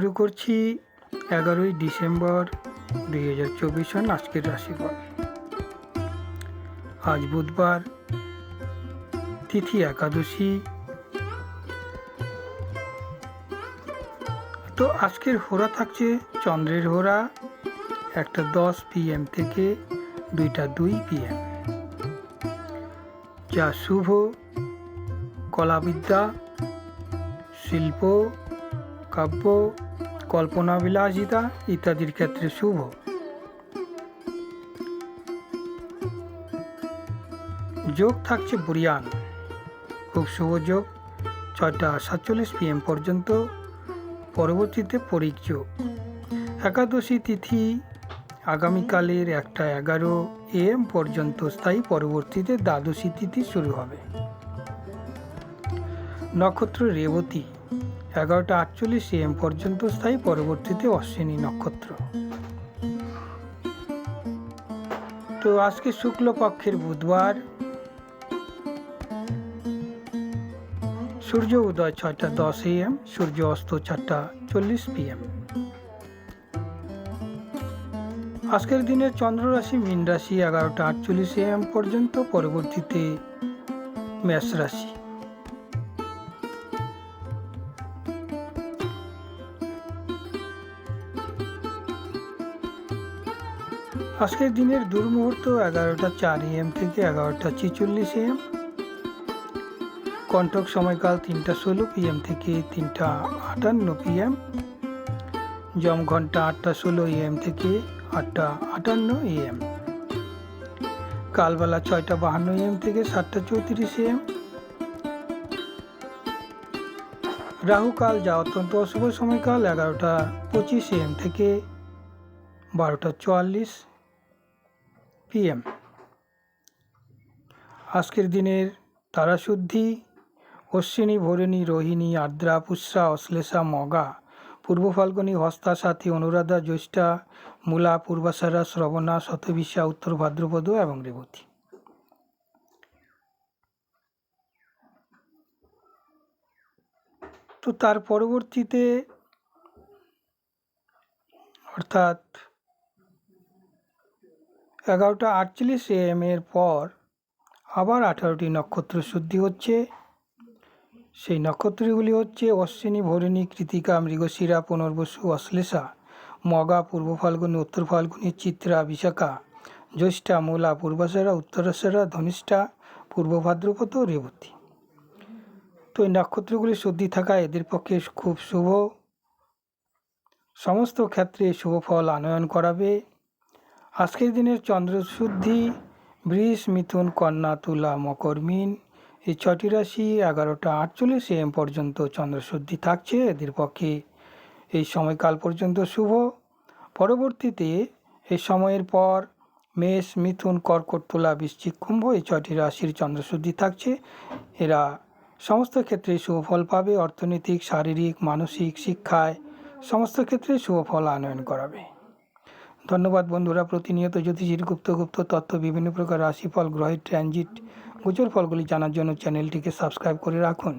শুরু করছি 11ই ডিসেম্বর 2024 সন আজকের রাশিফল। আজ বুধবার, তিথি একাদশী। তো আজকের হোরা থাকছে চন্দ্রের হোরা 1:10 PM থেকে 2:02 PM, যা শুভ কলাবিদ্যা, শিল্প, কাব্য, কল্পনাবিলাসিতা ইত্যাদির ক্ষেত্রে শুভ। যোগ থাকছে বুরিয়ান, খুব শুভ যোগ 6:47 PM পর্যন্ত, পরবর্তীতে পরিক যোগ। একাদশী তিথি আগামীকালের 1:11 AM পর্যন্ত স্থায়ী, পরবর্তীতে দ্বাদশী তিথি শুরু হবে। নক্ষত্র রেবতী 11:48 AM পর্যন্ত স্থায়ী, পরবর্তীতে অশ্বিনী নক্ষত্র। তো আজকে শুক্লপক্ষের বুধবার, সূর্য উদয় 6:10 AM, সূর্য অস্ত 4:40 PM। আজকের দিনের চন্দ্র রাশি মীন রাশি 11:48 AM পর্যন্ত, পরবর্তীতে মেষ রাশি। আজকের দিনের দুর্মুহূর্ত 11:04 AM থেকে 11:46 AM। কণ্টক সময়কাল 3:16 PM থেকে 3:58 PM। যম ঘন্টা 8:16 AM থেকে 8:58 AM। কালবেলা 6:52 AM থেকে 7:34 AM। রাহুকাল যা অত্যন্ত অশুভ সময়কাল 11:25 AM থেকে 12:44 PM। আজকের দিনের তারাশুদ্ধি অশ্বিনী, ভরিণী, রোহিণী, আর্দ্রা, পুষ্যা, অশ্লেষা, মঘা, পূর্ব ফাল্গুনী, হস্তা, সাথী, অনুরাধা, জ্যৈষ্ঠা, মূলা, পূর্বাষাঢ়া, শ্রবণা, শতবিশা, উত্তর ভাদ্রপদ এবং রেবতী। তো তার পরবর্তীতে অর্থাৎ 11:48 AM এর পর আবার 18টি নক্ষত্র শুদ্ধি হচ্ছে। সেই নক্ষত্রগুলি হচ্ছে অশ্বিনী, ভরিণী, কৃতিকা, মৃগশিরা, পুনর্বসু, অশ্লেষা, মঘা, পূর্ব ফাল্গুনী, উত্তর ফাল্গুনী, চিত্রা, বিশাখা, জ্যৈষ্ঠা, মূলা, পূর্বাষাঢ়া, উত্তরাষাঢ়া, ধনিষ্ঠা, পূর্ব ভাদ্রপদ, রেবতী। তো এই নক্ষত্রগুলি শুদ্ধি থাকা এদের পক্ষে খুব শুভ, সমস্ত ক্ষেত্রে শুভ ফল আনয়ন করাবে। আজকের দিনের চন্দ্র শুদ্ধি বৃষ, মিথুন, কন্যা, তুলা, মকর, মীন এই 6টি রাশি 11:48 AM পর্যন্ত চন্দ্রশুদ্ধি থাকছে। এদের পক্ষে এই সময়কাল পর্যন্ত শুভ। পরবর্তীতে এই সময়ের পর মেষ, মিথুন, কর্কট, তুলা, বৃশ্চিক, কুম্ভ এই 6টি রাশির চন্দ্রশুদ্ধি থাকছে। এরা সমস্ত ক্ষেত্রে শুভ ফল পাবে। অর্থনৈতিক, শারীরিক, মানসিক, শিক্ষায় সমস্ত ক্ষেত্রে শুভ ফল আনয়ন করাবে। ধন্যবাদ বন্ধুরা। প্রতিনিয়ত জ্যোতিষীর গুপ্ত তথ্য, বিভিন্ন প্রকার রাশিফল, গ্রহের ট্রানজিট, গোচর ফলগুলি জানার জন্য চ্যানেলটিকে সাবস্ক্রাইব করে রাখুন।